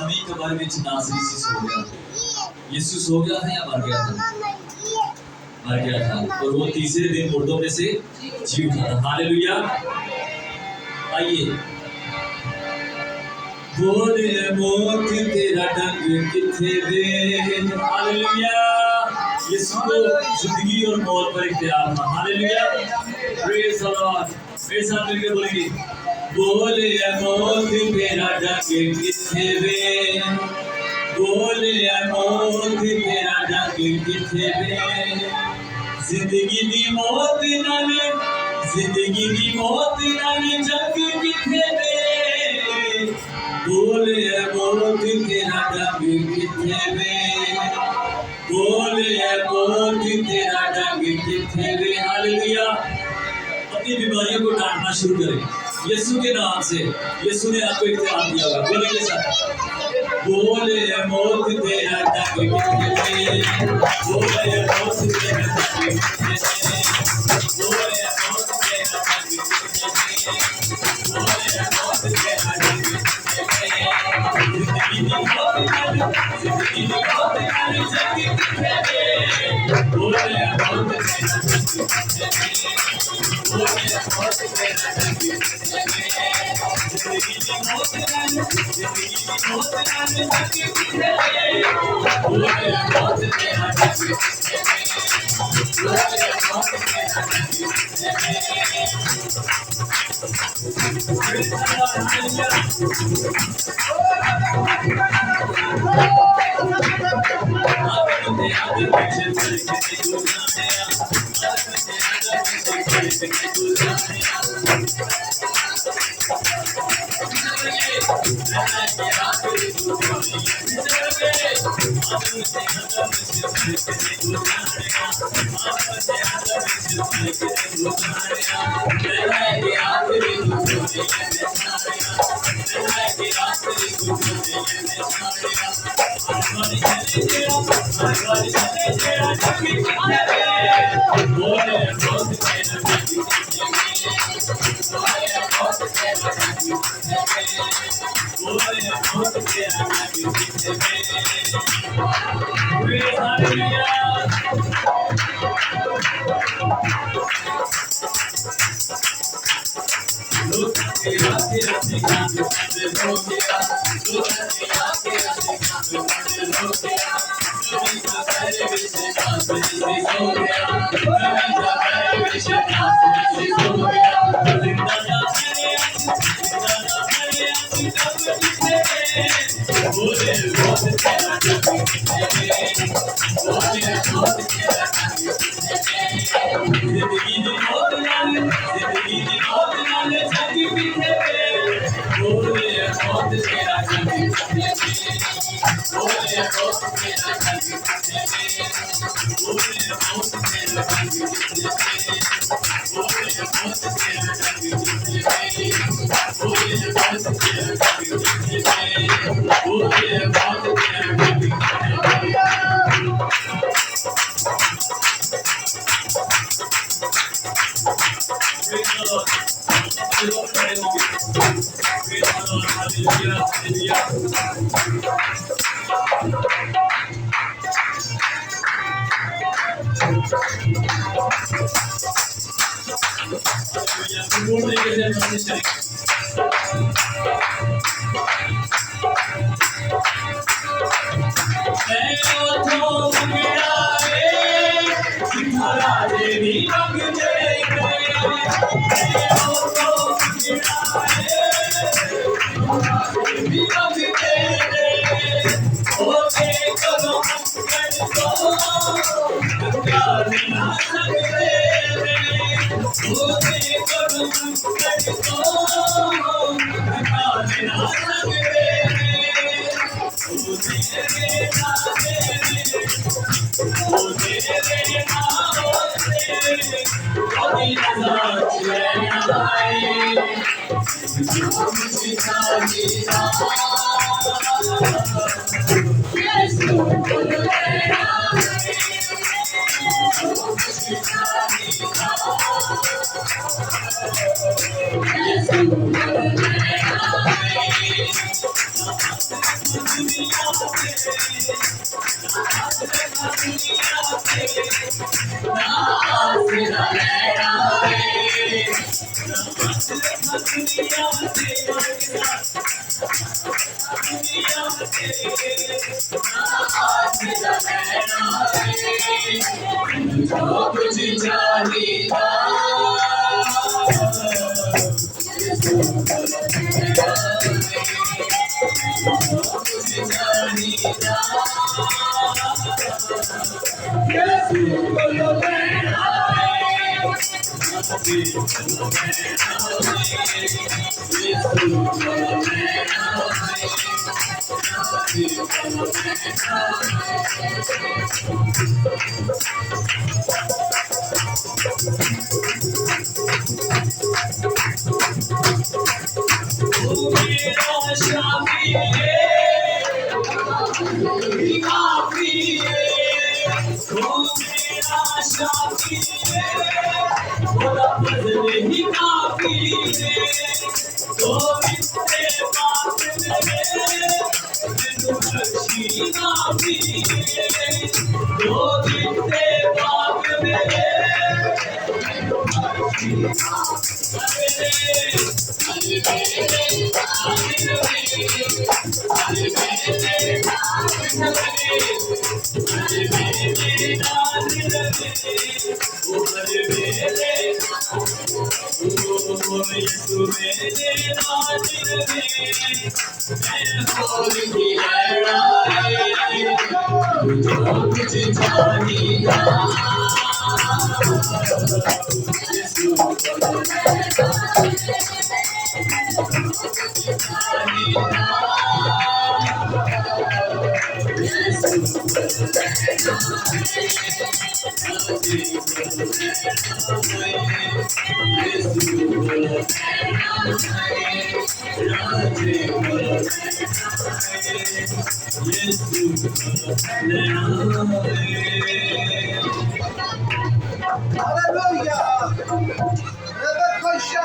नवी cover में नासरी से सो गया। यीशु सो गया था या मर गया था? मर गया था, और वो तीसरे दिन मुर्दों में से जी उठा था। हालेलुया। आइए, बोले मौत तेरा डंग किथे वे। हालेलुया। यीशु को जिंदगी और मौत पर इख्तियार था। हालेलुया। Praise the Lord. मेरे साथ मिलकर बोलेंगे, बोले मौत तेरा डंग किथे वे। बोले मौत तेरा डंग किथे वे। जिंदगी दी मौत नाले, जिंदगी दी मौत नाले जंग किथे वे। बोले मौत तेरा डंग किथे वे। बोले मौत तेरा डंग किथे वे। हालेलुया। अपनी बीमारियों को डांटना शुरू करें यीशु के नाम से। यीशु ने आपको इख्तियार दिया होगा। बोले के साथ, बोले मौत तेरा डंग किथे वे। बोले मौत तेरा डंग किथे वे। बोले मौत तेरा डंग किथे वे। बोले मौत तेरा डंग किथे वे। जिंदगी दी मौत नाले, जिंदगी दी मौत नाले जंग किथे वे। बोले मौत तेरा डंग किथे वे। बोले मौत तेरा डंग किथे वे। जिंदगी दी मौत नाले, जिंदगी दी मौत नाले जंग किथे वे। बोले मौत तेरा डंग किथे वे। बोले मौत तेरा डंग किथे वे। जो कुछ चाहिए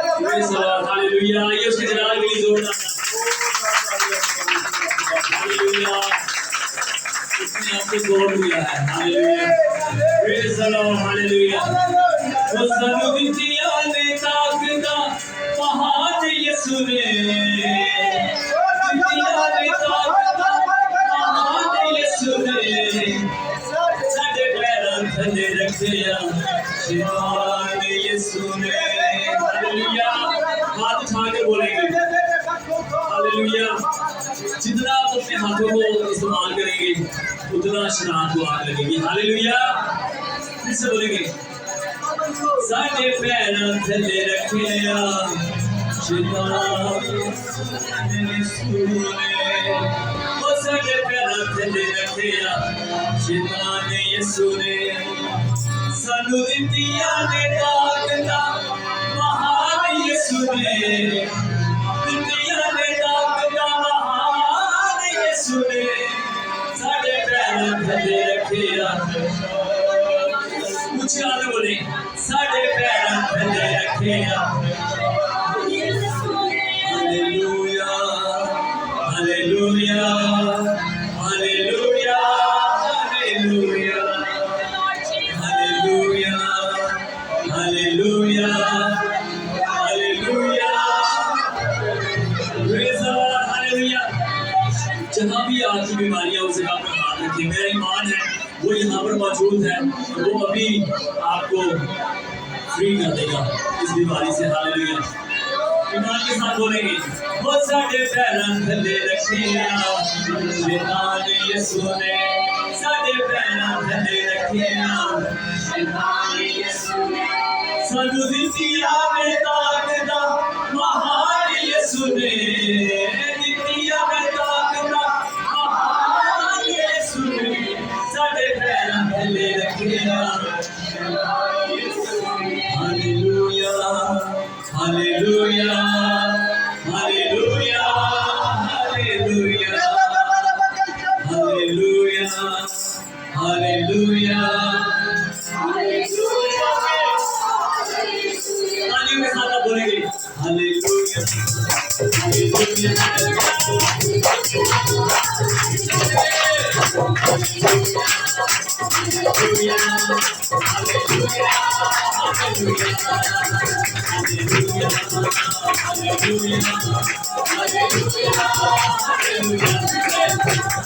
हालेलुया ये उसके जलाल के लिए जोरदार हालेलुया उसने आपको जोड़ दिया है hallelujah praise the Lord hallelujah वो सर्वविद्या ने ताकदा महान यीशु ने विद्या ने ताकदा महान यीशु ने साडे पैरां थल्ले रखिया शैतान यीशु ने हालेलुया हाथ उठा के बोलेंगे हालेलुया जितना आप अपने हाथों को इस्तेमाल करेंगे उतना शराब को आग लगेगी हालेलुया फिर से बोलेंगे साडे पैरां थल्ले रखिया शैतान यीशु ने वो साडे पैरां थल्ले रखिया शैतान यीशु ने सानू दित्तियां ने ताकतां महान यीशु ने दित्तियां ने ताकतां महान यीशु ने साडे पैरां थल्ले रखिया ऊंची आवाज़ में बोले साडे पैरां थल्ले रखिया hallelujah hallelujah hallelujah hallelujah hallelujah hallelujah praise the Lord hallelujah जहाँ भी आपकी बीमारियां उसे आप ध्यान रखिए मेरा ईमान है वो यहाँ पर मौजूद है वो अभी आपको फ्री कर देगा इस बीमारी से हालेलुया ईमान के साथ बोलेंगे वो साडे पैरां थल्ले रखिया शैतान यीशु ने साडे पैरां थल्ले रखिया शैतान यीशु ने सानू दित्तियां ने ताकतां महान यीशु ने दित्तियां ने ताकतां महान यीशु ने साडे पैरां थल्ले रखिया hallelujah hallelujah hallelujah hallelujah hallelujah hallelujah तालियों के साथ आप बोलेंगे हालेलुया हालेलुया हालेलुया हालेलुया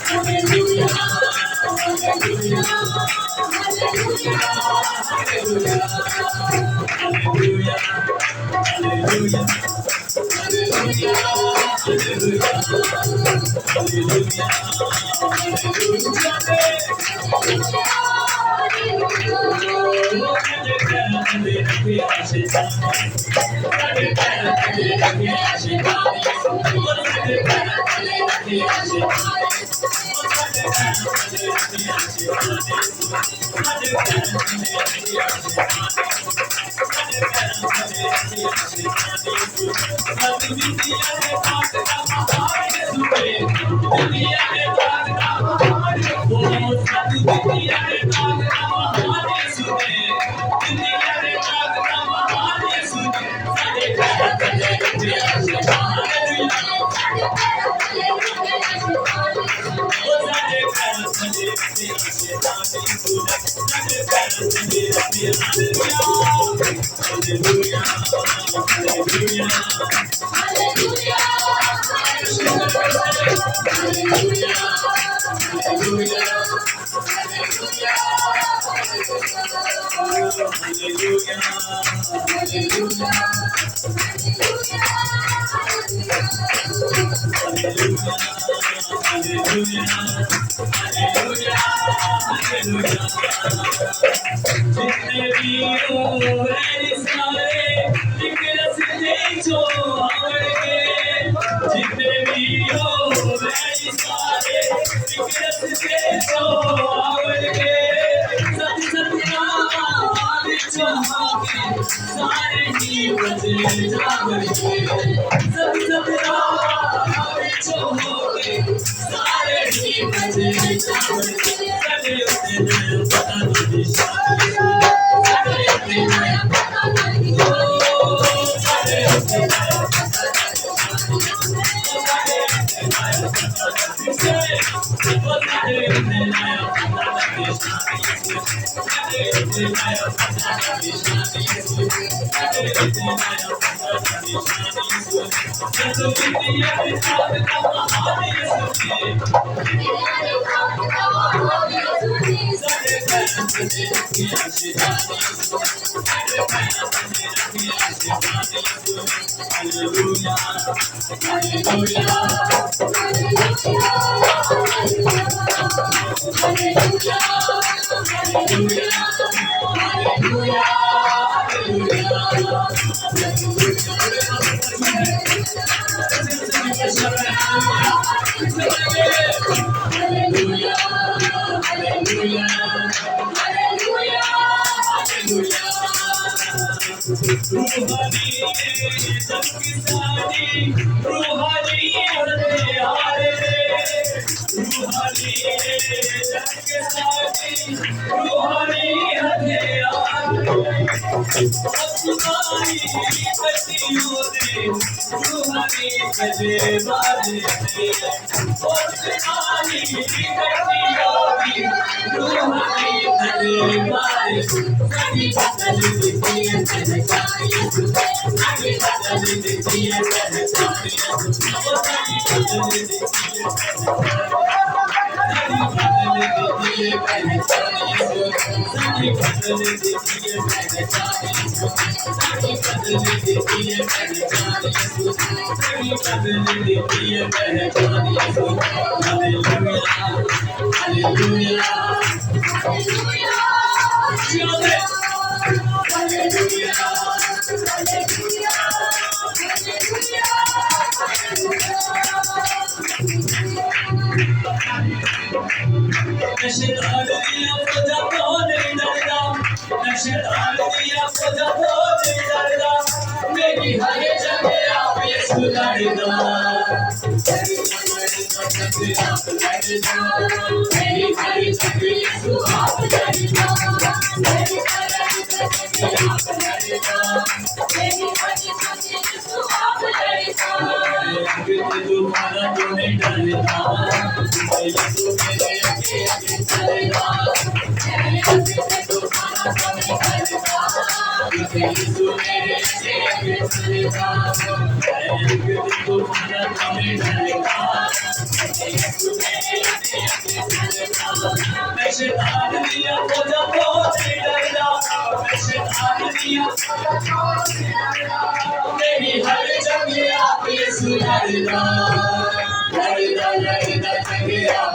लड़दा लड़दा लड़दा चंगे आप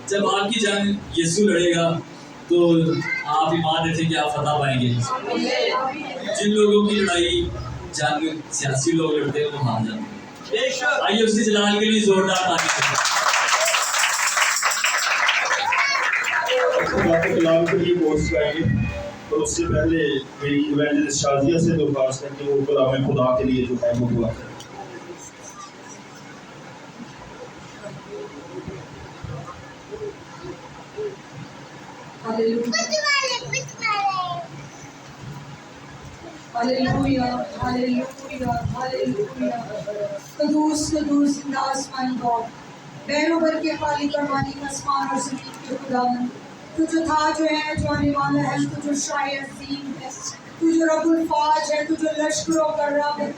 जब आपकी जान यीशु लड़ेगा तो आप ईमान रखें कि आप फतह पाएंगे। जिन लोगों की लड़ाई जंग सियासी लोग लड़ते हैं वो हार जाते हैं। आइए उसके जलाल के लिए जोरदार ताली। कलाम के लिए पोस्ट करेंगे तो उससे पहले मेरी इवेंजलिस्ट शाजिया से दरख्वास्त है कि वो कलाम खुदा के लिए जो है वो दुआ करें। Hallelujah hallelujah hallelujah. कदूस कदूस आसमान गॉड, बैरोबर के खालिक और मालिक आसमान और ज़मीन के खुदावंद, तू जो था जो है जो आने वाला है, तू जो शायर अज़ीम है, तू जो रब्बुल फाज है, तू जो लश्करों का रब है,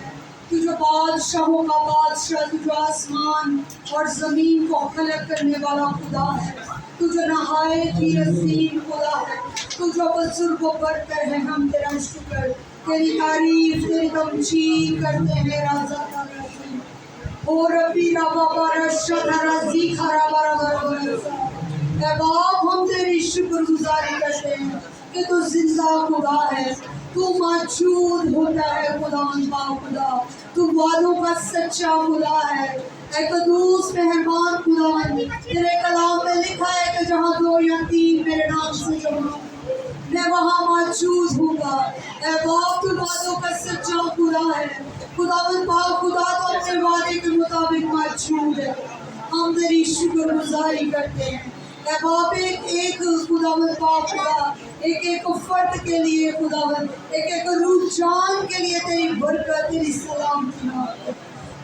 तू जो बादशाहों का बादशाह, तू जो आसमान और ज़मीन को खलक करने वाला खुदा है, तू जो नहायत ही अज़ीम खुदा है, तू जो बुज़ुर्ग व बरतर है। हम तेरा शुक्र, तेरी तारीफ, तेरी तमजीद करते हैं राज़ा ताला ओ रब्बी रब्बा बरशा राज़ी खराबा रब्बा। ऐ बाप, हम तेरी शुक्रगुजारी करते हैं कि तू जिंदा खुदा है, तू मौजूद होता है खुदा खुदा, तू वादों का सच्चा खुदा है। ऐ कदूस मेहरबान खुदा, तेरे कलाम में लिखा है कि जहाँ 2 या 3 मेरे नाम से जमा मैं वहाँ मौजूद होगा। ऐ बाप, तू वादों का सच्चा खुदा है। खुदावंद पाक खुदा तो अपने वादे के मुताबिक मौजूद है। हम तेरी शुक्रगुजारी करते हैं। ऐ बाप, एक खुदावंद पाक खुदा, एक फर्द के लिए खुदावंद, एक रुझान के लिए तेरी बरकत, तेरी सलामती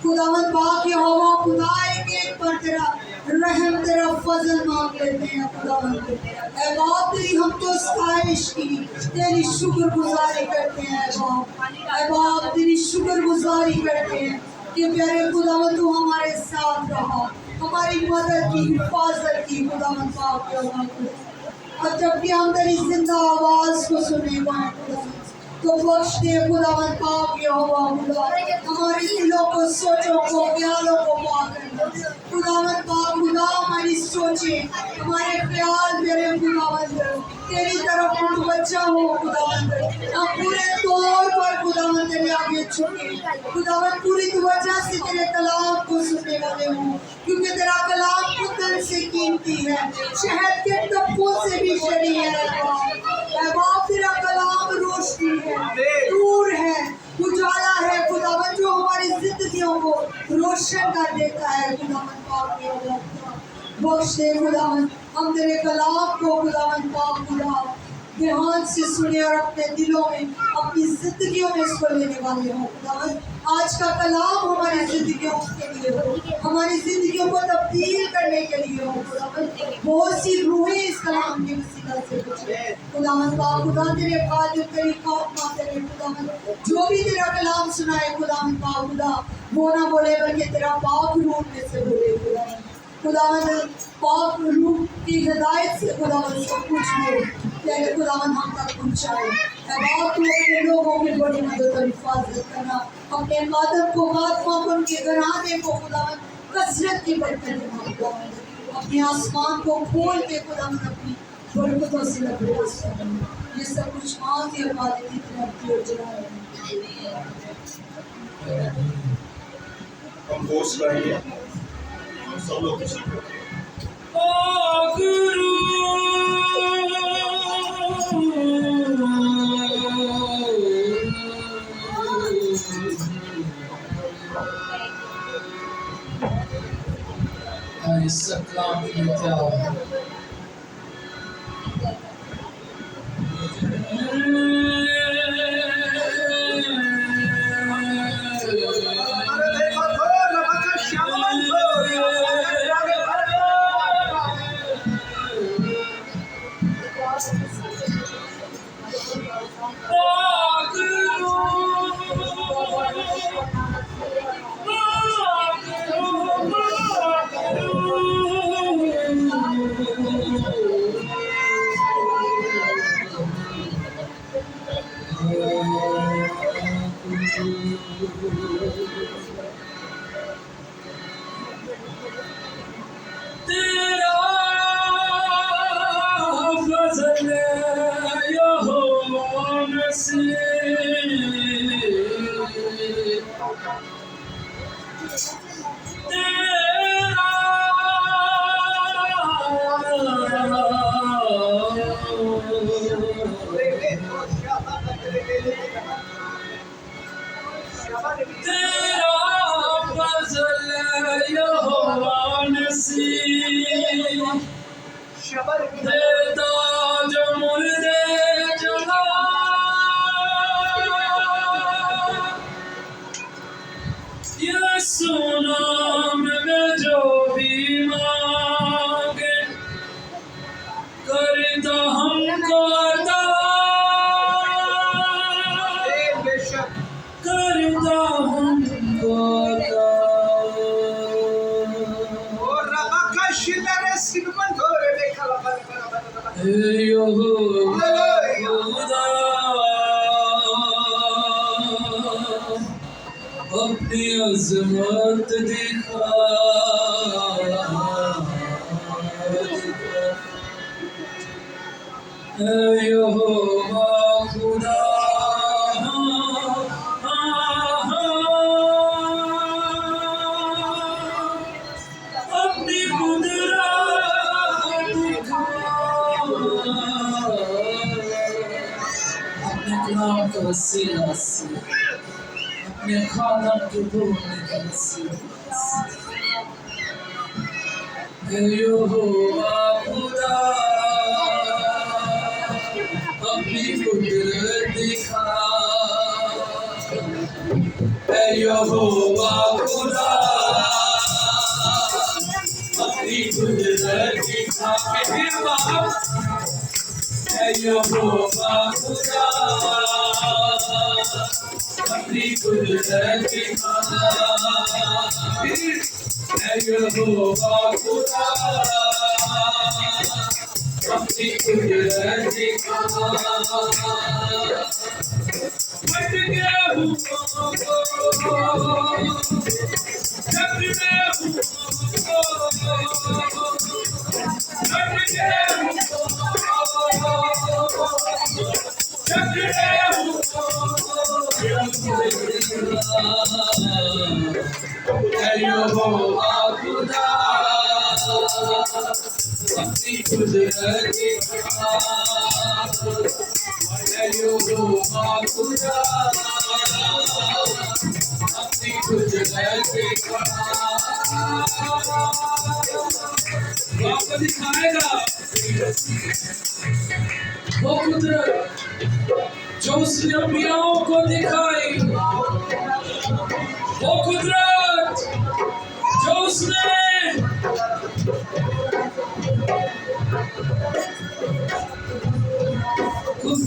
खुदावंद पाक यहोवा खुदा, एक पर तेरा रहम, तेरा फजल मांग लेते हैं खुदावंद। ऐ बाप, तेरी हम तो साइश की तेरी शुक्रगुजारी करते हैं। ऐ बाप, तेरी शुक्रगुजारी करते हैं कि प्यारे खुदावंद तू हमारे साथ रहा, हमारी मदद की, हिफाजत की खुदावंद पाक। अब जबकि हम तेरी जिंदा आवाज़ को सुने तो बख्श दे खुदावन पाक यहोवा खुदा, हमारे दिलों को, सोचों को, ख्यालों को पाक करना खुदावन पाक खुदा। हमारी सोचें, हमारे ख्याल मेरे खुदावन तेरी तरफ मुतवज्जा हो खुदावन। हम पूरे तौर पर खुदावन तेरे आगे झुके खुदावन, पूरी तवज्जो से तेरे कलाम को सुनने वाले हो, क्योंकि तेरा कलाम पुतल से कीमती है, शहद के टप्पों से भी शरी है। बाप तेरा कलाम रोशनी है, नूर है, उजाला है खुदावन, जो हमारी जिंदगियों को रोशन कर देता है खुदावन पाक। बख्श दे खुदावन, हम तेरे कलाम को खुदावन पाक खुदा ध्यान से सुने और अपने दिलों में, अपनी जिंदगियों में इसको लेने वाले हो खुदावन। आज का कलाम हमारी जिंदगियों के लिए हो, हमारी जिंदगियों को तब्दील करने के लिए हो खुदावन। बहुत सी रूहें इस कलाम के वसीला से बचे खुदावन पाक खुदा। तेरे खातिर तेरी खौफ तेरे खुदावन, जो भी तेरा कलाम सुनाए खुदावन पाक खुदा, वो ना बोले बल्कि तेरा पाक रूह में से बोले खुदावन। खुदावन पाक रूह की हिदायत से खुदावन सब कुछ हो तेरे खुदावन हम तक पहुँचाए। बाप तू अपने लोगों की बड़ी मदद और हिफाजत करना, अपने आदम को, महात्मा को, उनके घराने को खुदावन कसरत की बरकत देना खुदावन। अपने आसमान को खोल के खुदावन अपनी बरकतों से लपेट करना। ये सब कुछ माँ की औलाद की तरफ योजना है। हम कोर्स करेंगे, सब लोग किसी को Islam kita सुनाम में जो भी मांगे करता हमको अता, करता हमको अता। अपनी अज़मत दिखा, यहोवा खुदा अपनी कुदरत दिखा, अपने कलाम के वसीला से, अपने खानदान के बोलने के वसीला से, यहोवा खुदा अपनी कुदरत दिखा, यहोवा खुदा अपनी कुदरत दिखा, यहोवा खुदा अपनी कुदरत दिखा, यहोवा खुदा अपनी कुदरत दिखा। अपनी कुदरत दिखा, अपनी कुदरत दिखा, आपको दिखाएगा वो कुदरत जो उसने अंबियाओं को दिखाई, वो कुदरत जो उसने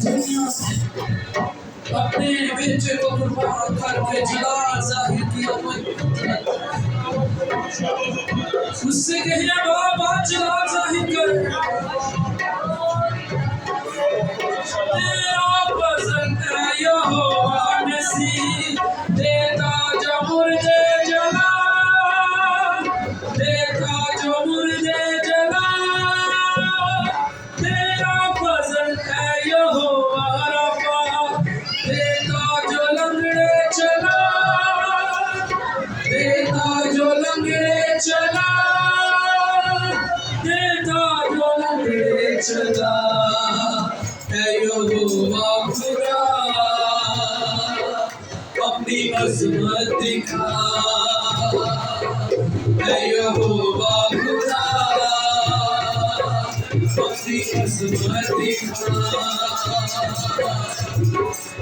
दुनिया से अपने बेटे को कुर्बान करके जलाल जाहिर किया। उससे कहिए बाबा जलाल जाहिर कर, तेरा पसंद है यहोवा मसीह, देता जो मुर्दे जला, देता जो मुर्दे जला, तेरा पसंद है यहोवा रफ़ा, देता जो लंगड़े चला, देता जो लंगड़े चला, देता जो लंगड़े चला, है यहोवा खुदा, अपनी अज़मत दिखा, है यहोवा खुदा, अपनी अज़मत दिखा।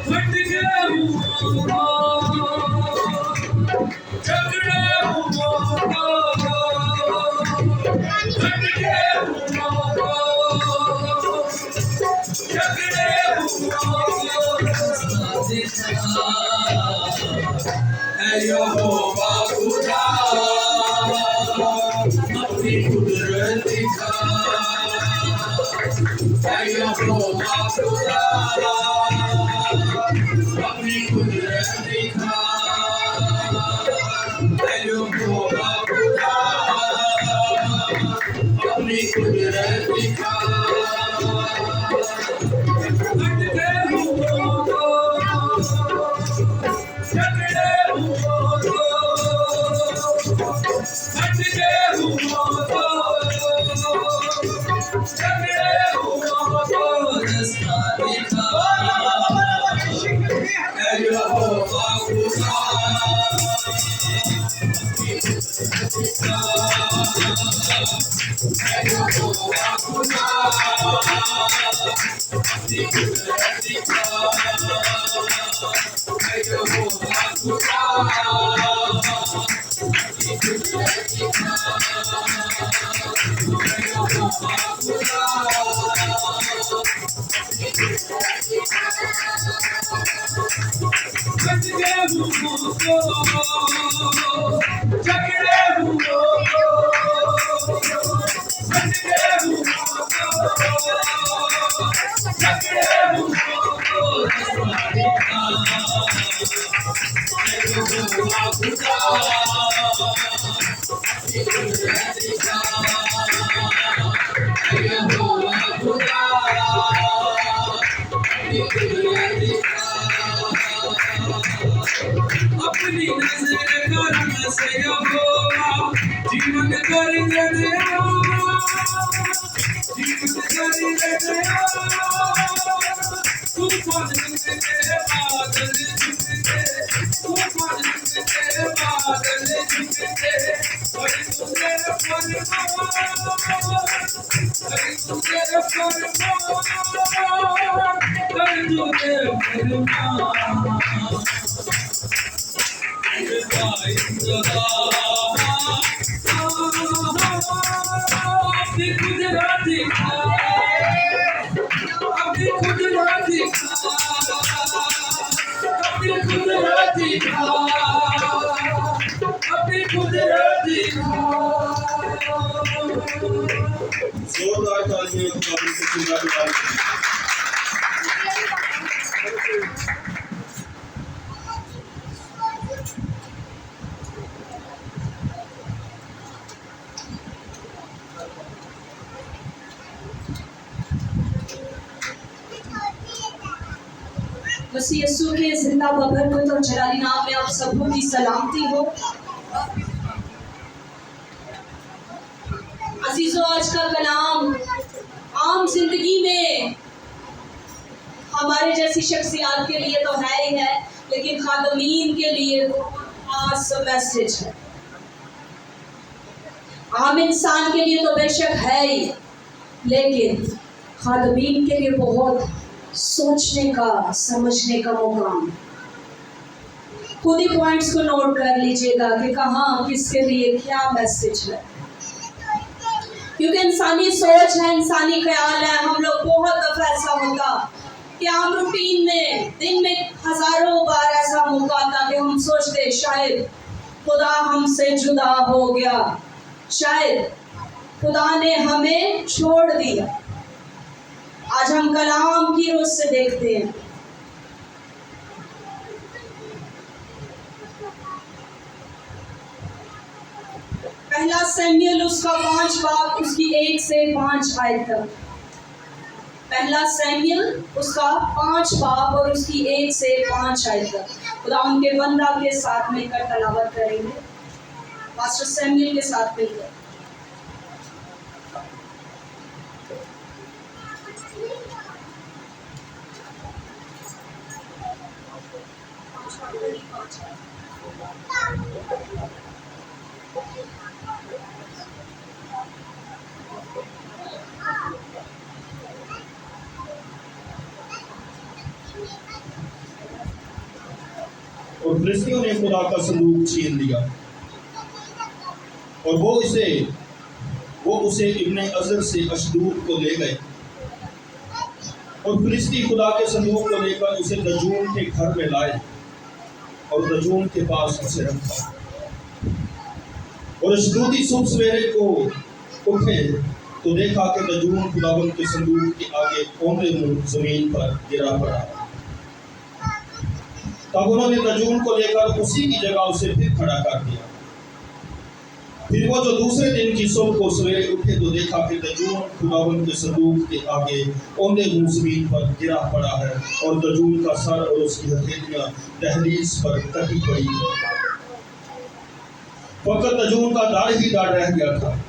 फट गए झगड़े फट गए झगड़े है यहोवा खुदा, अपनी कुदरत दिखा, है यहोवा खुदा, अपनी कुदरत दिखा, है यहोवा खुदा, अपनी कुदरत दिखा। अपनी नजर करम से यहोवा जीवन करेंगे देवा, जीवन करेंगे देवा, तूफान के बादल झुकेंगे, तूफान के बादल झुकेंगे, और तुझे फरमान, और तुझे फरमान, कर तुझे फरमान। अपनी कुदरत दिखा, अपनी कुदरत दिखा, अपनी कुदरत दिखा, अपनी कुदरत दिखा। जोरदार तालियां खुदावंद की खुदावंद। मसीह यीशु के जिंदा बबरकत और जलाली नाम में आप सबों की सलामती हो। अजीजों, आज का कलाम आम जिंदगी में हमारे जैसी शख्सियात के लिए तो है ही है, लेकिन खादमीन के लिए खास मैसेज है। आम इंसान के लिए तो बेशक है ही, लेकिन खादमीन के लिए बहुत सोचने का, समझने का मौका है। खुद ही पॉइंट्स को नोट कर लीजिएगा कि कहाँ किसके लिए क्या मैसेज है, क्योंकि इंसानी सोच है, इंसानी ख्याल है। हम लोग बहुत दफा ऐसा होता कि आम रूटीन में दिन में हजारों बार ऐसा मौका आता कि हम सोचते शायद खुदा हमसे जुदा हो गया, शायद खुदा ने हमें छोड़ दिया। आज हम कलाम की रोज से देखते हैं। पहला सैमुएल उसका 5 बाब उसकी 1 से 5 आयत तक। पहला सैमुएल उसका 5 बाब और उसकी 1 से 5 आयत तक। खुदा उनके बंदा के साथ मिलकर तलावत करेंगे, पास्टर सैमुएल के साथ मिलकर। और फिलिस्तियों ने खुदा का संदूक छीन लिया और वो उसे इब्ने अजर से अशदूद को ले गए। और फिलिस्ती खुदा के संदूक को लेकर उसे दजून के घर में लाए और दजून के पास उसे रखा। और अशदूदी सुबह सवेरे को उठे तो देखा कि दजून खुदावंद के संदूक के आगे औंधे मुंह जमीन पर गिरा पड़ा। तब उन्होंने दजून को लेकर उसी की जगह उसे फिर खड़ा कर दिया। फिर वो जो दूसरे दिन की सुबह को सवेरे उठे तो देखा कि दजून खुदावंद के संदूक के आगे औंधे मुंह जमीन पर गिरा पड़ा है और दजून का सर और उसकी हथेलियां दहलीज पर कटी पड़ी है। फकत दजून का दाढ़ ही दाढ़ रह गया था।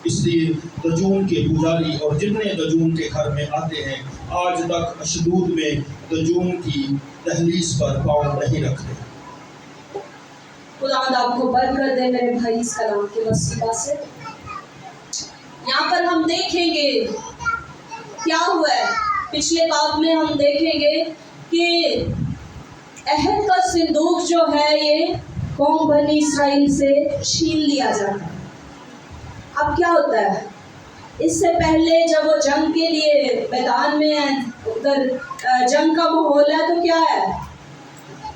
इसलिए दजून के पुजारी और जितने दजून के घर में आते हैं आज तक अशदूद में दजून की दहलीज पर पांव नहीं रखते। खुदावंद आपको बरकत दे मेरे भाई इस कलाम के वसीला से। यहाँ पर हम देखेंगे क्या हुआ है। पिछले बाब में हम देखेंगे कि अहद का सिंदूक जो है ये कौम बनी इसराइल से छीन लिया जाता है। अब क्या होता है, इससे पहले जब वो जंग के लिए मैदान में है, उधर जंग का माहौल है, तो क्या है,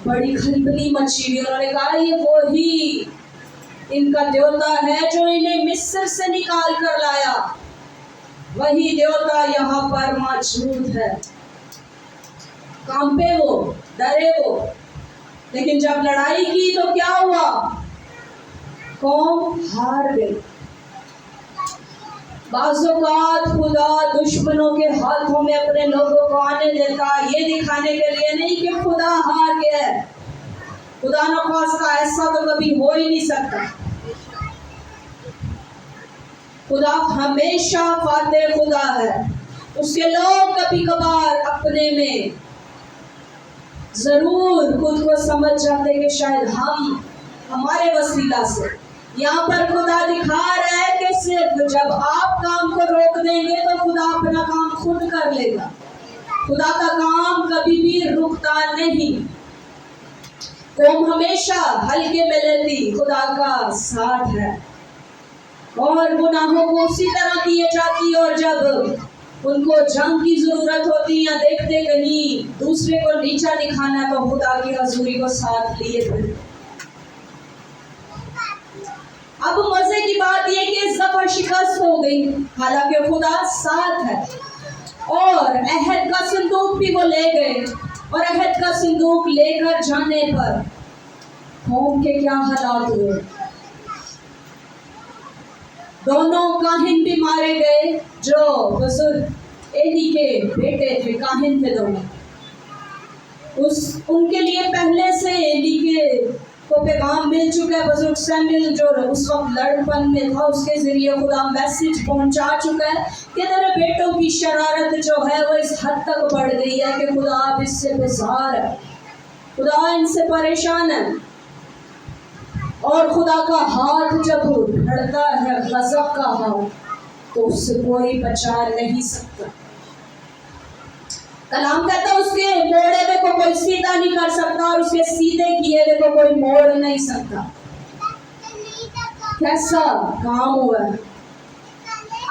बड़ी खलबली मची हुई। उन्होंने कहा ये वही इनका देवता है जो इन्हें मिस्र से निकाल कर लाया, वही देवता यहाँ पर मौजूद है। कांपे वो, डरे वो। लेकिन जब लड़ाई की तो क्या हुआ, कौम हार गई। बाज़-ओ-क़ात खुदा दुश्मनों के हाथों में अपने लोगों को आने देता, ये दिखाने के लिए नहीं कि खुदा हार गया है। खुदा न ख़्वास्ता ऐसा तो कभी हो ही नहीं सकता। खुदा हमेशा फाते खुदा है। उसके लोग कभी कभार अपने में जरूर खुद को समझ जाते कि शायद हम हमारे वसीला से। यहाँ पर खुदा दिखा रहा है कि सिर्फ जब आप काम को रोक देंगे तो खुदा अपना काम खुद कर लेगा। खुदा का काम कभी भी रुकता नहीं। कौम हमेशा हल्के में लेती, खुदा का साथ है और गुनाहों को उसी तरह किए जाती। और जब उनको जंग की जरूरत होती या देखते कहीं दूसरे को नीचा दिखाना तो खुदा की हजूरी को साथ लिए फिर। अब मजे की बात यह कि ज़फ़र शिकस्त हो गई, हालांकि खुदा साथ है। और अहद का संदूक भी वो ले गए और अहद का संदूक लेकर जाने पर कौम के क्या हालात हुए। दोनों काहिन भी मारे गए जो बुजुर्ग एली के बेटे थे, काहिन थे दोनों। उनके लिए पहले से एली के को पैगाम मिल चुका है। बुजुर्ग सैमुएल जो उस वक्त लड़पन में था, उसके जरिए खुदा मैसेज पहुंचा चुका है कि तेरे बेटों की शरारत जो है वो इस हद तक बढ़ गई है कि खुदा अब इससे बेजार है, खुदा इनसे परेशान है। और खुदा का हाथ जब बढ़ता है, गजब का हाथ, तो उससे कोई बचा नहीं सकता। कलाम कहता है उसके मोड़े में को कोई सीधा नहीं कर सकता और उसके सीधे किए हुए को कोई मोड़ नहीं सकता। कैसा काम हुआ है।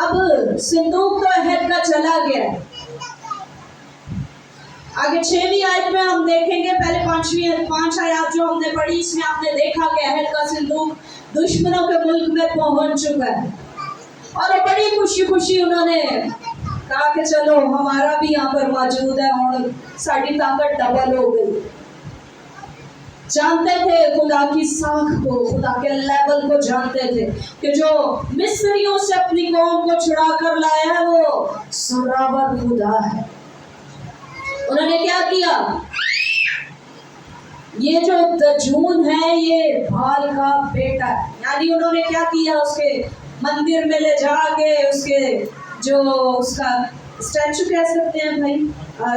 अब सिंदूक तो अहद का चला गया। आगे 6वीं आयत में हम देखेंगे, पहले 5 आयत जो हमने पढ़ी, इसमें आपने देखा कि अहद का सिंदूक दुश्मनों के मुल्क में पहुंच चुका है और बड़ी खुशी खुशी उन्होंने कहा कि चलो हमारा भी यहाँ पर मौजूद है और साड़ी ताकत डबल हो गई। जानते थे खुदा की साख को, खुदा के लेवल को जानते थे कि जो मिस्रियों से अपनी कौम को छुड़ा कर लाया है वो सरावर खुदा है। उन्होंने क्या किया, ये जो दजून है ये भाल का बेटा है, यानी उन्होंने क्या किया, उसके मंदिर में ले जाके उसके जो उसका स्टैचू कह सकते हैं भाई,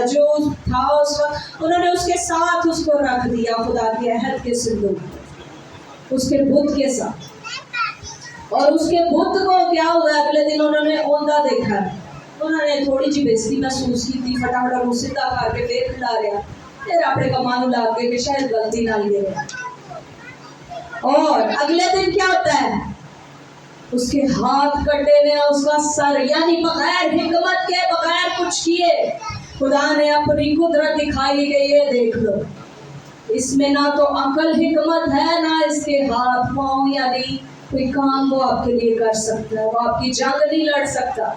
जो था उस वक्त, उन्होंने उसके साथ उसको रख दिया, खुदा के अहद के सिंदूक उसके बुत के साथ। और उसके बुत को क्या हुआ, अगले दिन उन्होंने औंधा देखा, उन्होंने थोड़ी सी बेइज्जती महसूस की थी, फटाफट मुँह सीधा करके फिर खिला रहा, फिर अपने कमानू ला के कि शायद गलती ना ले। और अगले दिन क्या होता है, उसके हाथ कटे हुए, उसका सर, यानी बगैर हिकमत के, बगैर कुछ किए खुदा ने अपनी कुदरत दिखाई कि ये देख लो, इसमें ना तो अकल हिकमत है, ना इसके हाथ पांव, यानी कोई काम वो आपके लिए कर सकता है, वो आपकी जंग नहीं लड़ सकता।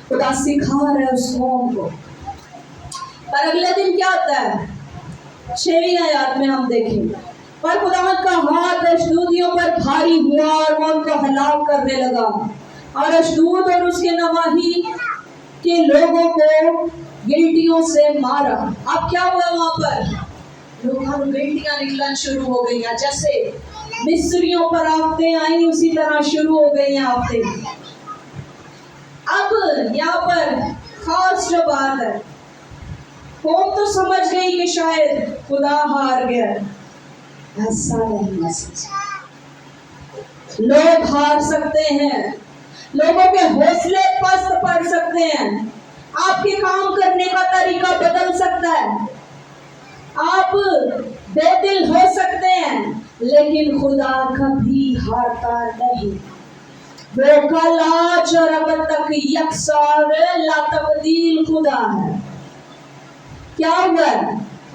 खुदा सिखा रहा है उस कौम को। पर अगले दिन क्या होता है, 6वीं आयत में हम देखेंगे, पर खुदा का हाथ अशदूदियों पर भारी हुआ और वो उनको हलाक करने लगा और अशदूद और उसके नवाही के लोगों को गिल्टियों से मारा। अब क्या हुआ वहां पर, लोगों को गिल्टियां निकलना शुरू हो गई, जैसे मिस्रियों पर आफतें आई उसी तरह शुरू हो गई आफतें। अब यहाँ पर खास जो बात है, कौम तो समझ गई कि शायद खुदा हार गया, ऐसा नहीं। लोग हार सकते हैं, लोगों के हौसले पस्त पड़ सकते हैं, आपके काम करने का तरीका बदल सकता है, आप बेदिल हो सकते हैं, लेकिन खुदा कभी हारता नहीं। वो कल आज और अब तक यकसार ला तब्दील खुदा है। क्या हुआ,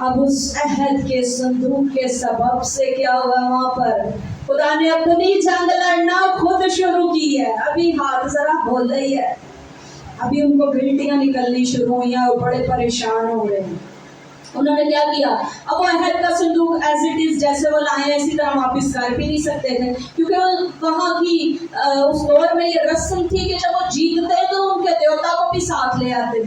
अब उस अहद के संदूक के सबब से क्या हुआ, वहां पर खुदा ने अपनी जंग लड़ना खुद शुरू की है। अभी हाथ जरा बोल रही है, अभी उनको गिल्टियां निकलनी शुरू हुई हैं और बड़े परेशान हो रहे हैं। उन्होंने क्या किया, अब वो अहद का संदूक एज इट इज जैसे वो लाए इसी तरह वापस कर भी नहीं सकते थे, क्योंकि वहाँ की उस दौर में ये रस्म थी कि जब वो जीतते तो उनके देवता को भी साथ ले आते।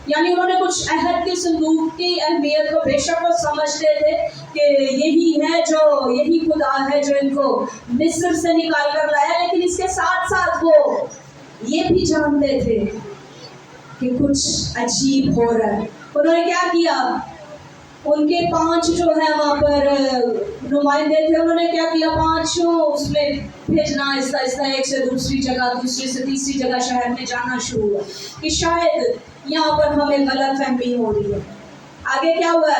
यानी उन्होंने कुछ अहद के संदूक की अहमियत को बेशक वो समझते थे कि यही खुदा है जो इनको मिस्र से निकाल कर लाया, लेकिन इसके साथ साथ वो ये भी जानते थे कि कुछ अजीब हो रहा है। उन्होंने क्या किया, उनके 5 जो है वहाँ पर नुमाइंदे थे, उन्होंने क्या किया, 5 उसमें भेजना, आहिस्ता आहिस्ता एक से दूसरी जगह, दूसरी से तीसरी जगह शहर में जाना शुरू हुआ कि शायद यहाँ पर हमें गलत फहमी हो रही है। आगे क्या हुआ,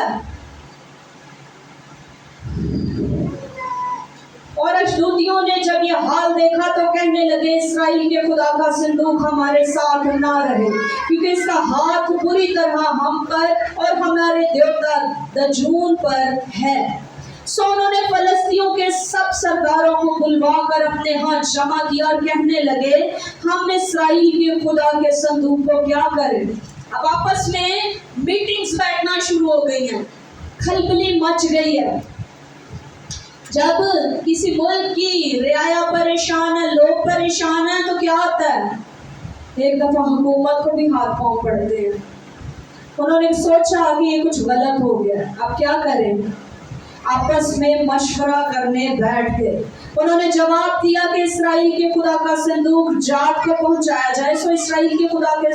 और अशदूदियों ने जब ये हाल देखा तो कहने लगे, इस्राएल के खुदा का संदूक हमारे साथ ना रहे, क्योंकि इसका हाथ पूरी तरह हम पर और हमारे देवता दजून पर है। सो उन्होंने फलस्तियों के सब सरदारों को बुलवा कर अपने हाथ जमा किया और कहने लगे, हम इस्राएल के खुदा के संदूक को क्या करें। अब आपस में मीटिंग्स बैठना शुरू हो गई हैं, खलबली मच गई है। जब किसी मुल्क की रियाया परेशान है, लोग परेशान हैं, तो क्या होता है, एक दफा हुकूमत को भी हाथ पांव पड़ते हैं। उन्होंने सोचा कि ये कुछ गलत हो गया, अब क्या करें। आपस में मशवरा करने बैठ गए। उन्होंने जवाब दिया कि इस्राएल के खुदा का संदूक जात को पहुंचाया जाए। सो इस्राएल के खुदा के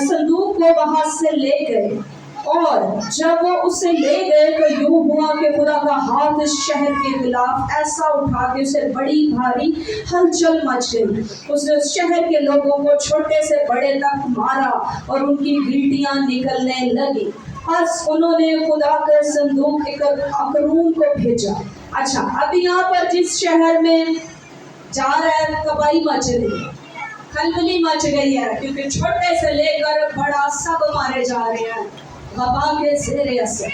संदूक को वहां से ले गए, और जब वो उसे ले गए तो यूं हुआ कि खुदा का हाथ इस शहर के खिलाफ ऐसा उठा कि उसे बड़ी भारी हलचल मच गई। उसने उस शहर के लोगों को छोटे से बड़े तक मारा और उनकी गिल्टियां निकलने लगी। बस उन्होंने खुदा के संदूक अकरून को भेजा। अच्छा, अभी यहाँ पर जिस शहर में जा रहा है तबाही मच रही है, खलबली मच गई है, क्योंकि छोटे से लेकर बड़ा सब मारे जा रहे हैं वबा के ज़ेरे असर।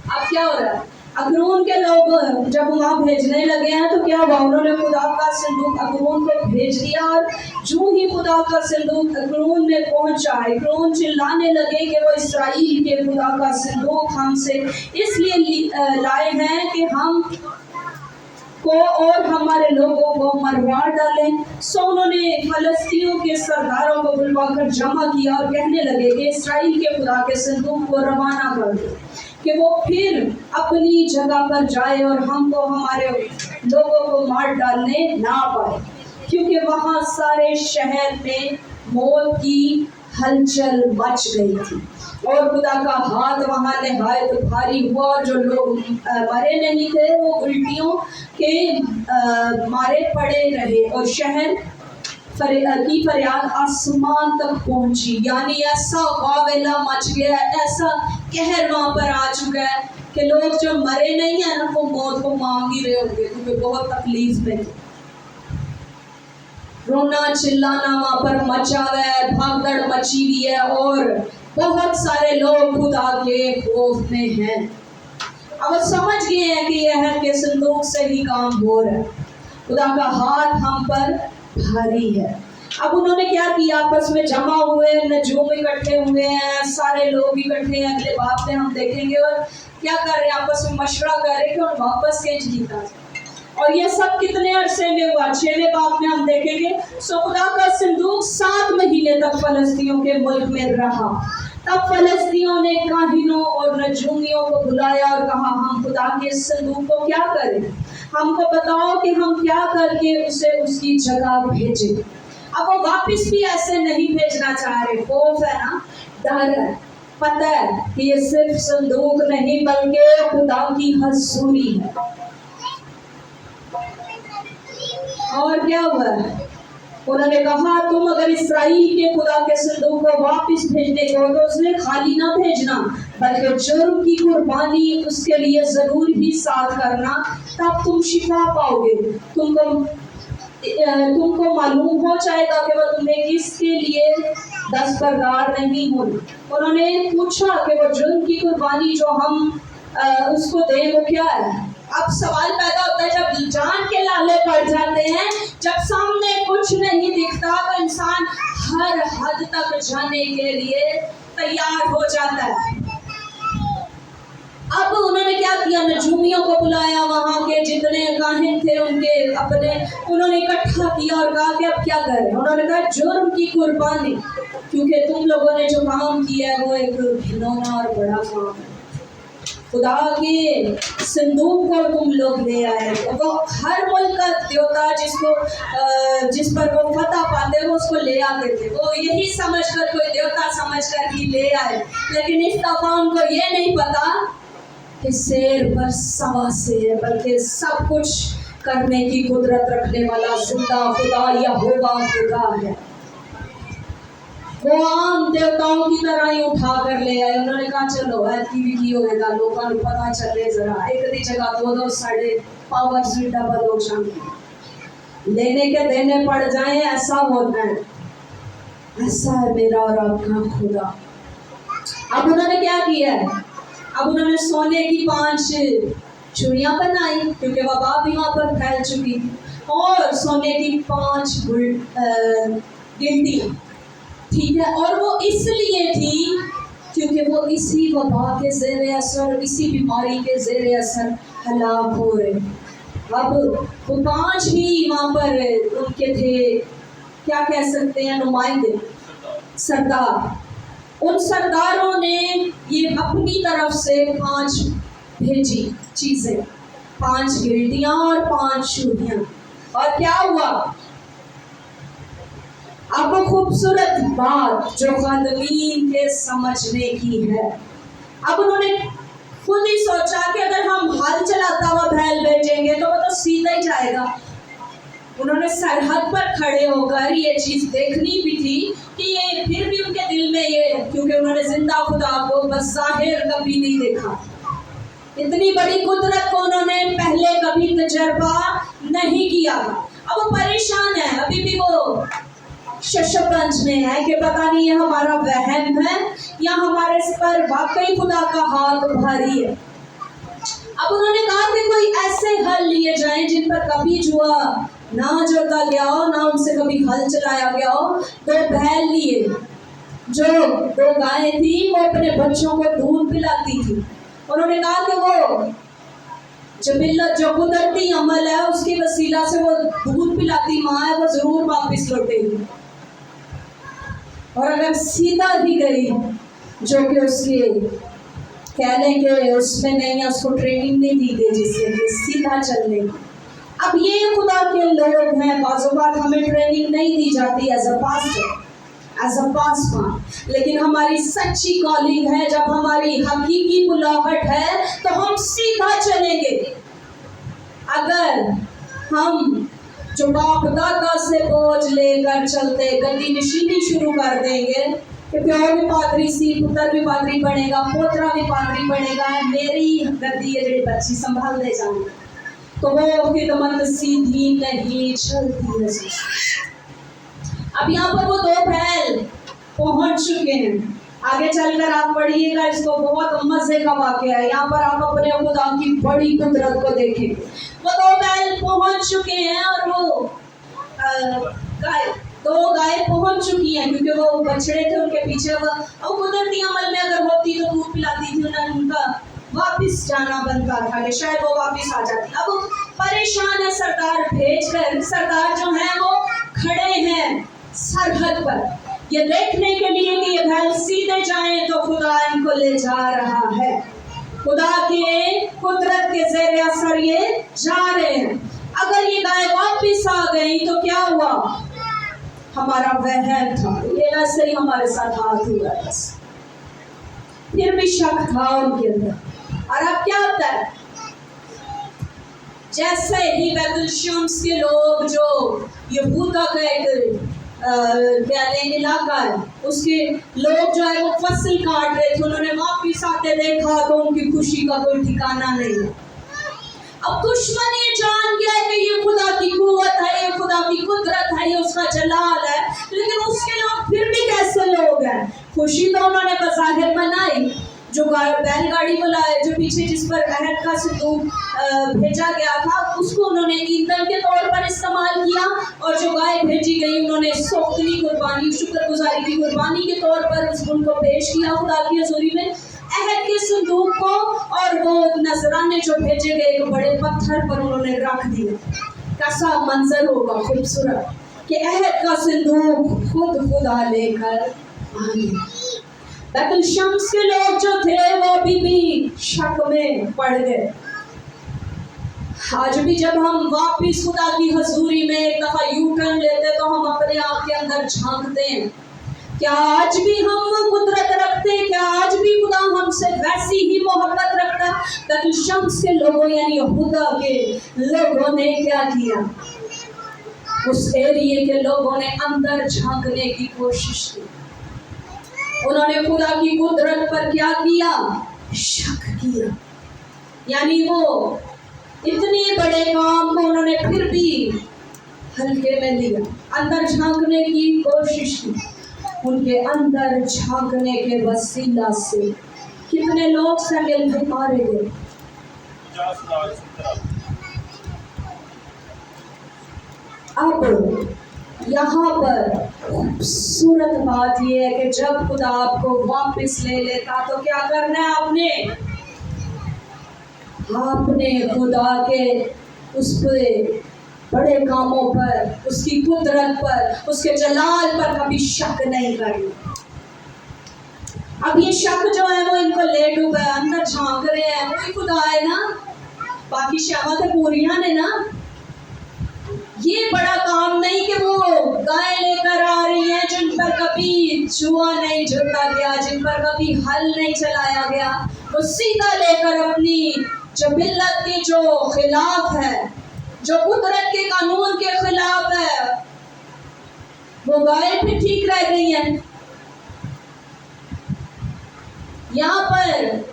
अब क्या हो रहा है, अकरून के लोग जब वहाँ भेजने लगे हैं तो क्या हुआ, उन्होंने खुदा का संदूक अकरून को भेज दिया। और जो ही खुदा का संदूक अकरून में पहुंचा, अकरून चिल्लाने लगे कि वो इस्राएल के खुदा का संदूक हमसे इसलिए लाए हैं कि हम को और हमारे लोगों को मरवा डालें। सो उन्होंने फलस्तीनियों के सरदारों को बुलवाकर जमा किया और कहने लगे कि इस्राएल के खुदा के संदूक को रवाना कर दो कि वो फिर अपनी जगह पर जाए और हमको हमारे लोगों को मार डालने ना पाए, क्योंकि वहाँ सारे शहर में मौत की हलचल मच गई थी और खुदा का हाथ वहाँ नहायत भारी हुआ। और जो लोग मरे नहीं थे वो उल्टियों के मारे पड़े रहे और शहर की फरियाद आसमान तक पहुंची। यानी ऐसा वावेला मच गया, ऐसा कहर वहाँ पर आ चुका है कि लोग जो मरे नहीं है ना वो मौत को मांग ही रहे होंगे, क्योंकि बहुत तकलीफ में थे। रोना चिल्लाना वहाँ पर मचा हुआ है, भागदड़ मची हुई है और बहुत सारे लोग खुदा के खौफ में हैं। अब समझ गए हैं कि यह के संदूक से ही काम हो रहा है, खुदा का हाथ हम पर भारी है। अब उन्होंने क्या किया, आपस में जमा हुए, नजूम इकट्ठे हुए हैं, सारे लोग इकट्ठे हैं। अगले बात में हम देखेंगे और क्या कर रहे हैं, आपस में मशवरा कर रहे हैं कि उन वापस कैसे जीता जाए। और ये सब कितने अरसे में हुआ, 6वें बाप में हम देखेंगे। सो खुदा का संदूक 7 महीने तक फलस्तीनियों के मुल्क में रहा। तब फलस्तीनियों ने काहिनों और नजूमियों को बुलाया और कहा, हम खुदा के संदूक को क्या करें, हमको बताओ कि हम क्या करके उसे उसकी जगह भेजें। अब वो वापस भी ऐसे नहीं भेजना चाह रहे, खौफ है ना, डर है, पता है कि ये सिर्फ संदूक नहीं बल्कि खुदा की हजूरी है। और क्या हुआ, उन्होंने कहा तुम अगर इस्राएल के खुदा के संदूक को वापस भेजने को तो उसने खाली ना भेजना, बल्कि जुर्म की कुर्बानी उसके लिए जरूर ही साथ करना, तब तुम शिफा पाओगे। तुमको मालूम हो जाएगा कि वह तुम्हें किसके लिए दस्तबरदार नहीं हो। उन्होंने पूछा कि वो जुर्म की कुर्बानी जो हम उसको दें वो क्या है। अब सवाल पैदा होता है, जब जान के लाले पड़ जाते हैं, जब सामने कुछ नहीं दिखता तो इंसान हर हद तक जाने के लिए तैयार हो जाता है। अब उन्होंने क्या किया, नजूमियों को बुलाया, वहां के जितने काहिन थे उनके अपने उन्होंने इकट्ठा किया और कहा कि अब क्या करें। उन्होंने कहा जुर्म की कुर्बानी, क्योंकि तुम लोगों ने जो काम किया है वो एक घिनौना और बड़ा काम है। खुदा के संदूक को तुम लोग ले आए, वो हर मुल्क का देवता जिस पर वो फतह पाते वो उसको ले आते थे, वो यही समझकर कोई देवता समझकर ही ले आए। लेकिन इस दफा उनको ये नहीं पता कि शेर पर सवा शेर, बल्कि सब कुछ करने की कुदरत रखने वाला जिंदा खुदा यहोवा खुदा है। वो आम देवताओं की तरह ही उठा कर ले आए। उन्होंने कहा चलो ऐसी भी की होगा, लोगों को पता चले जरा, एक दी जगह 2-2 साढ़े पावर से डबल हो जाए, लेने के देने पड़ जाए, ऐसा होता है। ऐसा है मेरा और आपका खुदा। अब उन्होंने क्या किया है, अब उन्होंने सोने की 5 चूड़ियां बनाई, क्योंकि वबा भी वहां पर फैल चुकी थी, और सोने की 5 गिनती, ठीक है। और वो इसलिए थी क्योंकि वो इसी वबा के ज़ेरे असर, इसी बीमारी के ज़ेरे असर हलाक हो रहे। अब वो 5 ही वहाँ पर उनके थे, क्या कह सकते हैं, नुमाइंदे, सरदार। उन सरदारों ने ये अपनी तरफ से 5 भेजी चीजें, 5 गिल्टियां और 5 चूड़ियां। और क्या हुआ? अब वो खूबसूरत बात जो खादमीन के समझने की है, अब उन्होंने खुद ही सोचा कि अगर हम हल चलाता हुआ बैल बेचेंगे तो वो तो सीधा ही जाएगा। उन्होंने सरहद पर खड़े होकर ये चीज देखनी भी थी कि ये, फिर भी उनके दिल में ये, क्योंकि उन्होंने जिंदा खुदा को बस जाहिर कभी नहीं देखा, इतनी बड़ी कुदरत को उन्होंने पहले कभी तजर्बा नहीं किया। अब वो परेशान है, अभी भी वो शशपंज में है कि पता नहीं ये हमारा वहम है या हमारे पर वाकई खुदा का हाथ भारी है। अब उन्होंने कहा कि कोई ऐसे हल लिए जाएं जिन पर कभी जुआ ना जोता गया हो, ना उनसे कभी हल चलाया गया हो। 2 बैल लिए, जो 2 गायें थी वो अपने बच्चों को दूध पिलाती थी। उन्होंने कहा कि वो जबिल्लत जो कुदरती अमल है उसकी वसीला से वो दूध पिलाती माँ है, वो जरूर वापिस लौटेगी। और अगर सीधा ही गई, जो कि उसके कहने के उसमें नहीं है, उसको ट्रेनिंग नहीं दी गई जिससे कि सीधा चलने। अब ये खुदा के लोग हैं, बाज़ बात हमें ट्रेनिंग नहीं दी जाती as a pastor, as a पासवान, लेकिन हमारी सच्ची कॉलिंग है, जब हमारी हकीकी बुलाहट है तो हम सीधा चलेंगे। अगर हम जो बाप दादा से बोझ लेकर चलते गद्दी नशीनी शुरू कर देंगे कि प्यो भी पादरी सी, पुत्र भी पादरी बनेगा, पोतरा भी पादरी बनेगा, मेरी गद्दी है जी बच्ची संभाल दे जाऊंगी, तो वो खिदमत सीधी नहीं चलती है। अब यहाँ पर वो 2 बैल पहुंच चुके हैं। आगे चलकर आप पढ़िएगा, इसको बहुत मजे का वाकया है। यहाँ पर आप अपने खुदा की बड़ी कुदरत को देखेंगे। वो 2 बैल पहुंच चुके हैं और वो गाय 2 गाय पहुंच चुकी हैं, क्योंकि वो बछड़े थे उनके पीछे। वो अब कुदरती अमल में अगर होती तो दूध पिलाती थी, उन्हें उनका वापिस जाना बनता था कि शायद वो वापिस आ जाती। अब परेशान है सरदार भेजकर, सरदार जो है वो खड़े हैं सरहद पर ये देखने के लिए कि ये बैल सीधे जाएं तो खुदा इनको ले जा रहा है। खुदा के कुदरत के ज़ेरे असर ये जा रहे हैं। अगर ये गाय वापिस आ गई तो क्या हुआ? हमारा वहम था, ये वैसे ही हमारे साथ हाथ हुआ, बस फिर भी शक था उनके अंदर। और अब क्या होता है? जैसे ही बैतुल शम्स के लोग, जो यहूदा का एक इलाका है, उसके लोग जो है वो फसल काट रहे थे, उन्होंने वापिस आते देखा तो उनकी खुशी का कोई ठिकाना नहीं है। अब दुश्मन ये जान गया है कि ये खुदा की कुव्वत है, ये खुदा की कुदरत है, ये उसका जलाल है, लेकिन उसके लोग फिर भी कैसे लोग हैं? खुशी तो उन्होंने बज़ाहिर मनाई, जो बैलगाड़ी बुलाए, जो पीछे जिस पर अहद का सिंदूक भेजा गया था, उसको उन्होंने ईंधन के तौर पर इस्तेमाल किया, और जो गाय भेजी गई उन्होंने सोखनी कुर्बानी, शुक्रगुजारी की कुर्बानी के तौर पर उनको पेश किया खुदा की हज़ूरी में, अहद के सिंदूक को। और वो नजराने जो भेजे गए एक बड़े पत्थर पर उन्होंने रख दिया। कैसा मंजर होगा खूबसूरत कि अहद का सिंदूक खुद खुदा लेकर आए। बैतुल शम्स के लोग जो थे वो अभी भी शक में पड़ गए। आज भी जब हम वापिस खुदा की हजूरी में एक दफा यू टर्न लेते तो हम अपने आप के अंदर झांकते हैं, क्या आज भी हम वो कुदरत रखते हैं? क्या आज भी खुदा हमसे वैसी ही मोहब्बत रखता? बैतुल शम्स के लोगों यानी यहूदा के लोगों ने क्या किया? उस एरिया के लोगों ने अंदर झांकने की कोशिश की। उन्होंने खुदा की कुदरत पर क्या किया? शक किया। यानी वो इतने बड़े काम को उन्होंने फिर भी हल्के में लिया, अंदर झांकने की कोशिश की। उनके अंदर झांकने के वसीला से कितने लोग सैमुएल भाई मारे गए। अब यहाँ पर खूबसूरत बात यह है कि जब खुदा आपको वापस ले लेता तो क्या करना है? आपने खुदा के उस पे बड़े कामों पर, उसकी कुदरत पर, उसके जलाल पर कभी शक नहीं करना। अब ये शक जो है वो इनको ले डूबा है, अंदर झांक रहे हैं, वही खुदा है ना, बाकी शहवत पूरियां ने ना। ये बड़ा काम नहीं कि वो गाय लेकर आ रही हैं जिन पर कभी जुआ नहीं जुटा गया, जिन पर कभी हल नहीं चलाया गया, वो सीधा लेकर अपनी जो मिल्लत के जो खिलाफ है, जो कुदरत के कानून के खिलाफ है, वो गाय भी ठीक रह गई है। यहाँ पर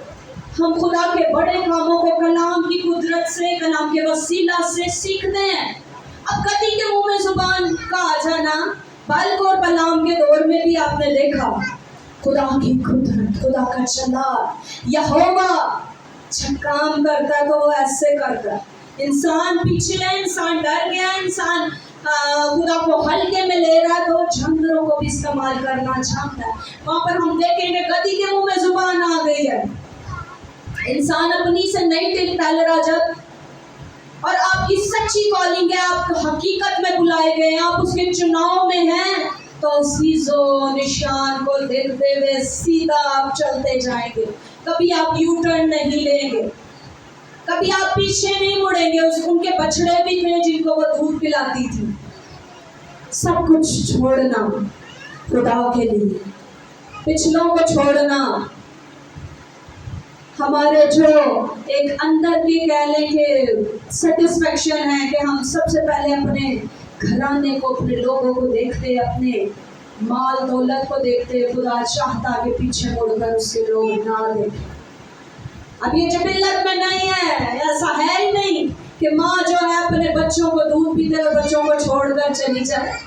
हम खुदा के बड़े कामों को कलाम की कुदरत से, कलाम के वसीला से सीखते हैं। अब कदी के मुंह में जुबान का आ जाना बालक और बलाम के दौर में भी आपने देखा। खुदा की कुदरत, खुदा का चला यहोवा जब काम करता तो वो ऐसे करता। इंसान पीछे है, इंसान डर गया, इंसान खुदा को हल्के में ले रहा है तो जानवरों को भी इस्तेमाल करना चाहता है। वहां पर हम देखेंगे गधी के मुंह में जुबान आ गई है। इंसान अपनी से नहीं टल रहा जब, और आपकी सच्ची कॉलिंग है, आप हकीकत में बुलाए गए हैं, आप उसके चुनाव में हैं, तो चीजों निशान को देखते हुए सीधा आप चलते जाएंगे। कभी आप यू टर्न नहीं लेंगे, कभी आप पीछे नहीं मुड़ेंगे। उनके बछड़े भी थे जिनको वो दूध पिलाती थी। सब कुछ छोड़ना खुदा के लिए, पिछलों को छोड़ना, हमारे जो एक अंदर की कह लें कि सेटिस्फेक्शन है कि हम सबसे पहले अपने घराने को, अपने लोगों को देखते, अपने माल दौलत को देखते। खुदा चाहता कि पीछे मुड़कर उसके लोग ना देखें। अब ये जबिल्लत में नहीं है, ऐसा है ही नहीं कि माँ जो है अपने बच्चों को दूध पीते हुए बच्चों को छोड़कर चली जाए।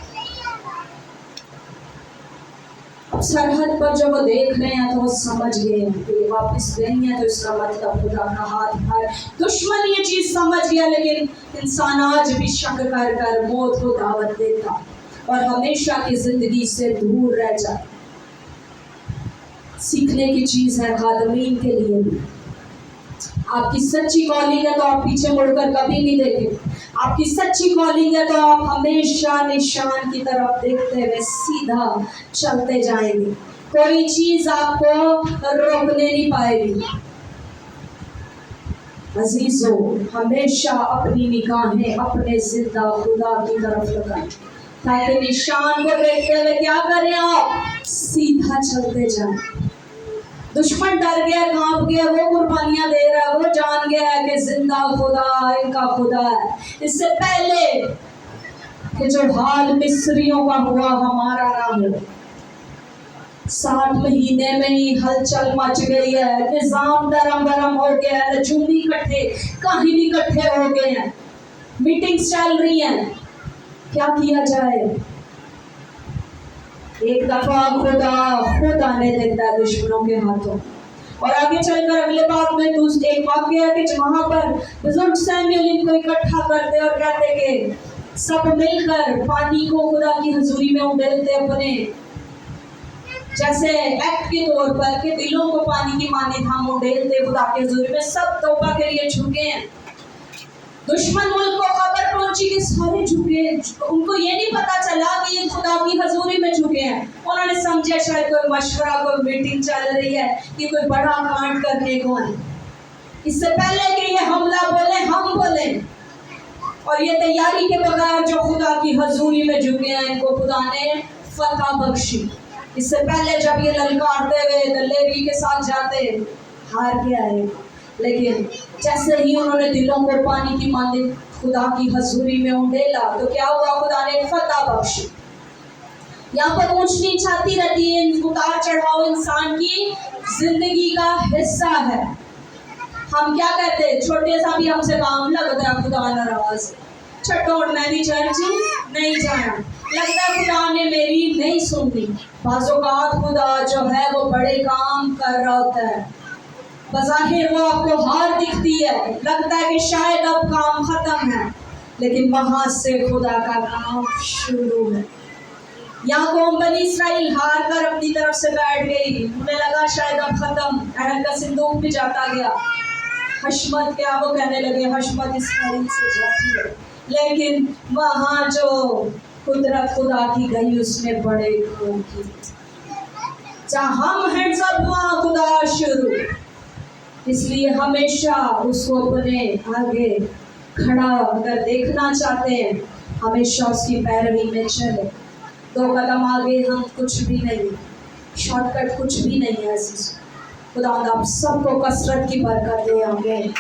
अब सरहद पर जब वो देख रहे हैं तो वो समझ गए हैं कि वापस गई है, तो इसका मतलब खुदा का हाथ है। दुश्मन ये चीज समझ गया, लेकिन इंसान आज भी शक कर कर मौत को दावत देता और हमेशा की जिंदगी से दूर रह जाए। सीखने की चीज है खादमीन के लिए भी। आपकी सच्ची कॉलिंग है तो आप पीछे मुड़कर कभी नहीं देखें। आपकी सच्ची कॉलिंग है तो आप हमेशा निशान की तरफ देखते हुए सीधा चलते जाएंगे। कोई चीज आपको रोकने नहीं पाएगी। अजीजों, हमेशा अपनी निगाहें अपने जिंदा खुदा की तरफ लगाएं, ताकि निशान को देखते हुए क्या करें, आप सीधा चलते जाएं। दुश्मन डर गया, कांप गया, वो कुर्बानियां दे रहा है, वो जान गया है कि जिंदा खुदा इनका खुदा है। इससे पहले कि जो हाल मिस्रियों का हुआ हमारा ना हो। 60 महीने में ही हलचल मच गई है, निजाम दरम बरम हो गया है, नजूमी इकट्ठे, काहिनी इकट्ठे हो गए हैं, मीटिंग्स चल रही हैं। क्या किया जाए? एक दफा खुद आने देता है दुश्मनों के हाथों। और आगे चलकर अगले बात में एक वाक्य है कि वहां पर बुजुर्ग सैमुएल इनको इकट्ठा करते और कहते कि सब मिलकर पानी को खुदा की हुजूरी में उंडेलते, अपने जैसे एक्ट के तौर पर के दिलों को पानी की माने हम उंडेलते खुदा की हुजूरी में। सब तौबा के लिए झुके हैं। दुश्मन मुल्क को खबर पहुंची कि सारे झुके, उनको ये नहीं पता चला कि ये खुदा की हजूरी में झुके हैं। उन्होंने समझा शायद कोई मशवरा, कोई मीटिंग चल रही है कि कोई बड़ा कांड करने को है। इससे पहले कि ये हमला बोले, हम बोले, और ये तैयारी के बगैर जो खुदा की हजूरी में झुके हैं, इनको खुदा ने फतह बख्शी। इससे पहले जब ये ललकारते हुए दलेरी के साथ जाते, हार गया है, लेकिन जैसे ही उन्होंने दिलों को पानी की माने खुदा की हजूरी में उंडेला, तो क्या हुआ? खुदा ने फतह बख्शी। यहाँ पर ऊंच नीच आती रहती है, उतार चढ़ाव इंसान की जिंदगी का हिस्सा है। हम क्या कहते हैं, छोटे सा भी हमसे काम लगता है खुदा नाराज, छठोड़ मैंने चर्च नहीं जाना, लगता है खुदा ने मेरी नहीं सुननी। बाज़ोकात खुदा जो है वो बड़े काम कर रहा होता है, बज़ाहिर वो आपको हार दिखती है, लगता है कि शायद अब काम खत्म है, लेकिन वहां से खुदा का काम शुरू है। यहाँ कौम बनी इसराइल हार कर अपनी तरफ से बैठ गई, उन्हें लगा शायद अब खत्म, अहद का सिंदूक भी जाता गया। हशमत क्या वो कहने लगे, हशमत इसराइल से जाती है, लेकिन वहां जो कुदरत खुदा की गई उसने बड़े खून की। जहाँ हम हैंड्स अप वहाँ खुदा शुरू। इसलिए हमेशा उसको अपने आगे खड़ा अगर देखना चाहते हैं, हमेशा उसकी पैरवी में चले। 2 कदम आगे हम कुछ भी नहीं, शॉर्टकट कुछ भी नहीं है। खुदा आप सबको कसरत की बरकत दे। आमीन।